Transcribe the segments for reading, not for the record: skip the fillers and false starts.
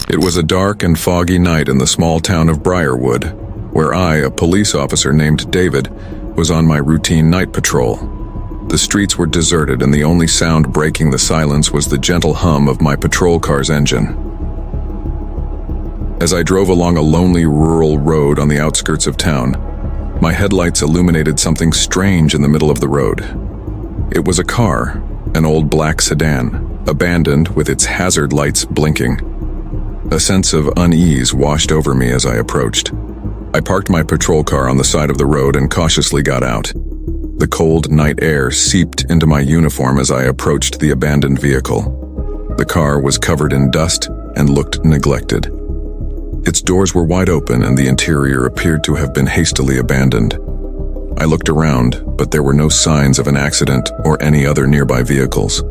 It was a dark and foggy night in the small town of Briarwood, where I, a police officer named David, was on my routine night patrol. The streets were deserted and the only sound breaking the silence was the gentle hum of my patrol car's engine. As I drove along a lonely rural road on the outskirts of town, my headlights illuminated something strange in the middle of the road. It was a car, an old black sedan, abandoned with its hazard lights blinking. A sense of unease washed over me as I approached. I parked my patrol car on the side of the road and cautiously got out. The cold night air seeped into my uniform as I approached the abandoned vehicle. The car was covered in dust and looked neglected. Its doors were wide open and the interior appeared to have been hastily abandoned. I looked around, but there were no signs of an accident or any other nearby vehicles.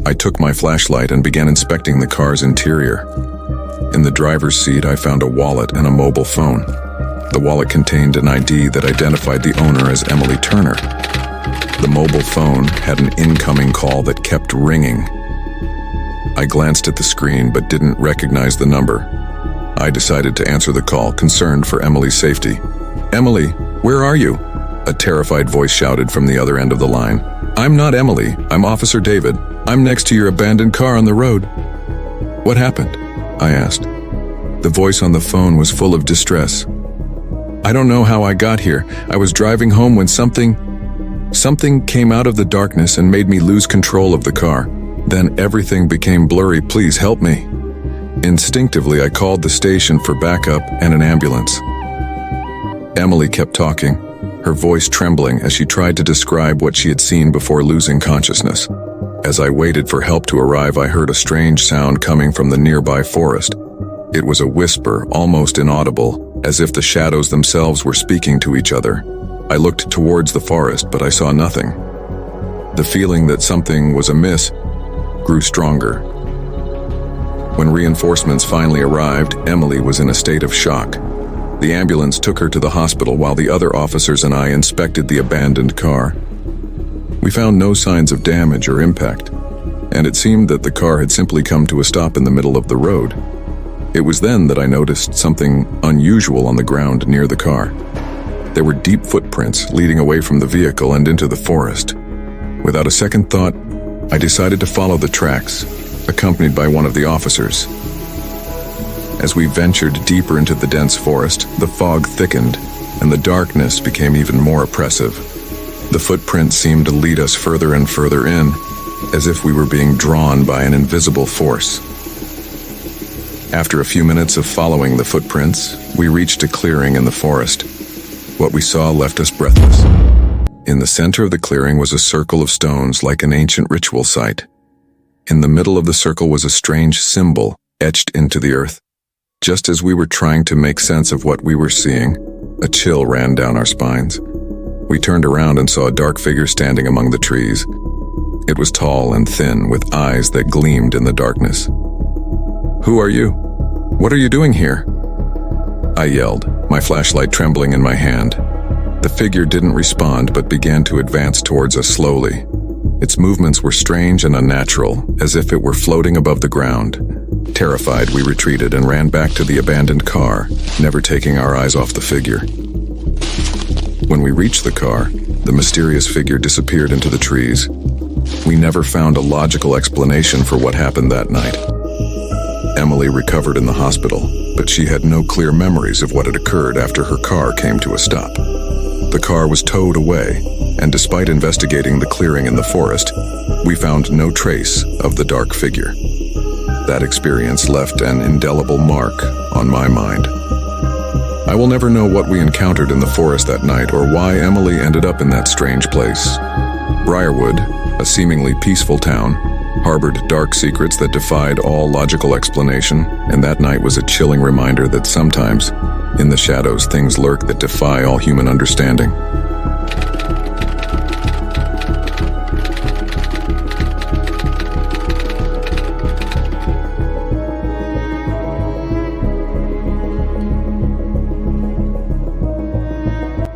I took my flashlight and began inspecting the car's interior. In the driver's seat, I found a wallet and a mobile phone. The wallet contained an ID that identified the owner as Emily Turner. The mobile phone had an incoming call that kept ringing. I glanced at the screen but didn't recognize the number. I decided to answer the call, concerned for Emily's safety. "Emily, where are you?" a terrified voice shouted from the other end of the line. "I'm not Emily, I'm Officer David. I'm next to your abandoned car on the road." "What happened?" I asked. The voice on the phone was full of distress. "I don't know how I got here. I was driving home when something came out of the darkness and made me lose control of the car. Then everything became blurry. Please help me." Instinctively, I called the station for backup and an ambulance. Emily kept talking, her voice trembling as she tried to describe what she had seen before losing consciousness. As I waited for help to arrive, I heard a strange sound coming from the nearby forest. It was a whisper, almost inaudible, as if the shadows themselves were speaking to each other. I looked towards the forest, but I saw nothing. The feeling that something was amiss grew stronger. When reinforcements finally arrived, Emily was in a state of shock. The ambulance took her to the hospital while the other officers and I inspected the abandoned car. We found no signs of damage or impact, and it seemed that the car had simply come to a stop in the middle of the road. It was then that I noticed something unusual on the ground near the car. There were deep footprints leading away from the vehicle and into the forest. Without a second thought, I decided to follow the tracks, accompanied by one of the officers. As we ventured deeper into the dense forest, the fog thickened, and the darkness became even more oppressive. The footprints seemed to lead us further and further in, as if we were being drawn by an invisible force. After a few minutes of following the footprints, we reached a clearing in the forest. What we saw left us breathless. In the center of the clearing was a circle of stones like an ancient ritual site. In the middle of the circle was a strange symbol etched into the earth. Just as we were trying to make sense of what we were seeing, a chill ran down our spines. We turned around and saw a dark figure standing among the trees. It was tall and thin, with eyes that gleamed in the darkness. "Who are you? What are you doing here?" I yelled, my flashlight trembling in my hand. The figure didn't respond but began to advance towards us slowly. Its movements were strange and unnatural, as if it were floating above the ground. Terrified, we retreated and ran back to the abandoned car, never taking our eyes off the figure. When we reached the car, the mysterious figure disappeared into the trees. We never found a logical explanation for what happened that night. Emily recovered in the hospital, but she had no clear memories of what had occurred after her car came to a stop. The car was towed away, and despite investigating the clearing in the forest, we found no trace of the dark figure. That experience left an indelible mark on my mind. I will never know what we encountered in the forest that night or why Emily ended up in that strange place. Briarwood, a seemingly peaceful town, harbored dark secrets that defied all logical explanation, and that night was a chilling reminder that sometimes, in the shadows, things lurk that defy all human understanding.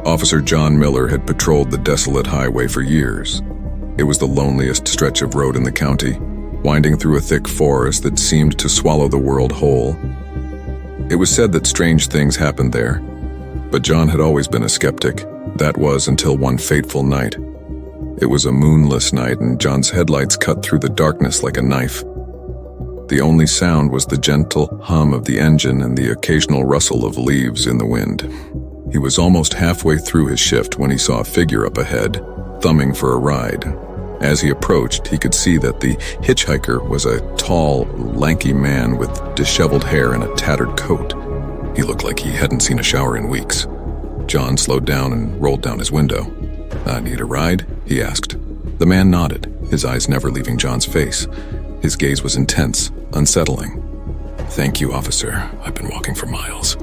Officer John Miller had patrolled the desolate highway for years. It was the loneliest stretch of road in the county, winding through a thick forest that seemed to swallow the world whole. It was said that strange things happened there, but John had always been a skeptic. That was until one fateful night. It was a moonless night, and John's headlights cut through the darkness like a knife. The only sound was the gentle hum of the engine and the occasional rustle of leaves in the wind. He was almost halfway through his shift when he saw a figure up ahead, thumbing for a ride. As he approached, he could see that the hitchhiker was a tall, lanky man with disheveled hair and a tattered coat. He looked like he hadn't seen a shower in weeks. John slowed down and rolled down his window. "Need a ride?" he asked. The man nodded, his eyes never leaving John's face. His gaze was intense, unsettling. "Thank you, officer. I've been walking for miles."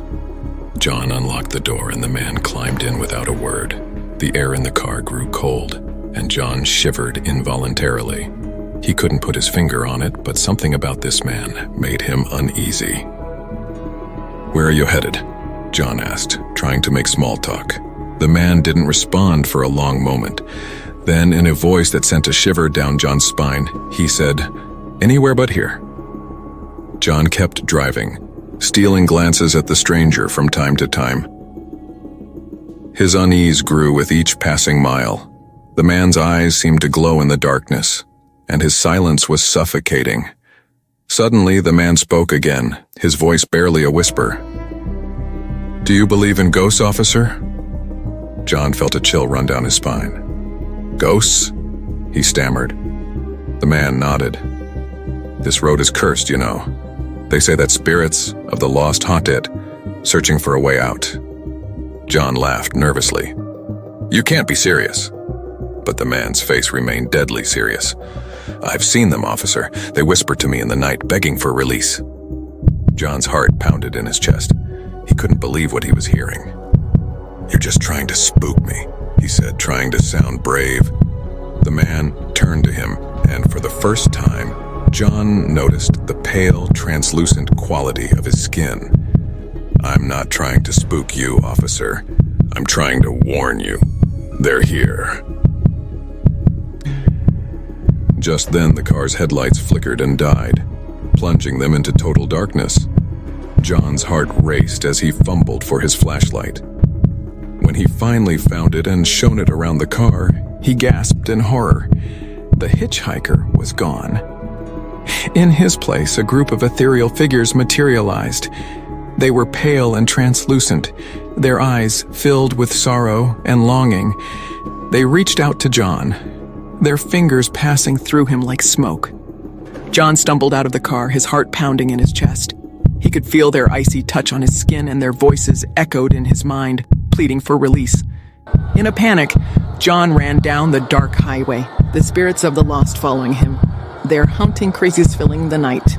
John unlocked the door and the man climbed in without a word. The air in the car grew cold, and John shivered involuntarily. He couldn't put his finger on it, but something about this man made him uneasy. "Where are you headed?" John asked, trying to make small talk. The man didn't respond for a long moment. Then, in a voice that sent a shiver down John's spine, he said, "Anywhere but here." John kept driving, stealing glances at the stranger from time to time. His unease grew with each passing mile. The man's eyes seemed to glow in the darkness, and his silence was suffocating. Suddenly, the man spoke again, his voice barely a whisper. "Do you believe in ghosts, officer?" John felt a chill run down his spine. "Ghosts?" he stammered. The man nodded. "This road is cursed, you know. They say that spirits of the lost haunt it, searching for a way out." John laughed nervously. "You can't be serious." But the man's face remained deadly serious. "I've seen them, officer. They whispered to me in the night, begging for release." John's heart pounded in his chest. He couldn't believe what he was hearing. "You're just trying to spook me," he said, trying to sound brave. The man turned to him, and for the first time, John noticed the pale, translucent quality of his skin. "I'm not trying to spook you, officer. I'm trying to warn you. They're here." Just then, the car's headlights flickered and died, plunging them into total darkness. John's heart raced as he fumbled for his flashlight. When he finally found it and shone it around the car, he gasped in horror. The hitchhiker was gone. In his place, a group of ethereal figures materialized. They were pale and translucent, their eyes filled with sorrow and longing. They reached out to John, their fingers passing through him like smoke. John stumbled out of the car, his heart pounding in his chest. He could feel their icy touch on his skin, and their voices echoed in his mind, pleading for release. In a panic, John ran down the dark highway, the spirits of the lost following him, their haunting crazes filling the night.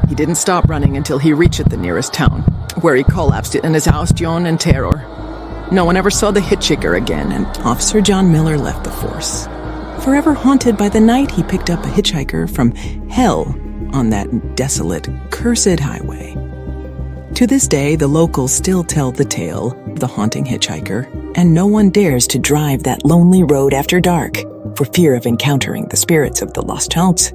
He didn't stop running until he reached the nearest town, where he collapsed in his house in terror. No one ever saw the hitchhiker again, and Officer John Miller left the force. Forever haunted by the night he picked up a hitchhiker from hell on that desolate, cursed highway. To this day, the locals still tell the tale of the haunting hitchhiker, and no one dares to drive that lonely road after dark for fear of encountering the spirits of the lost haunts.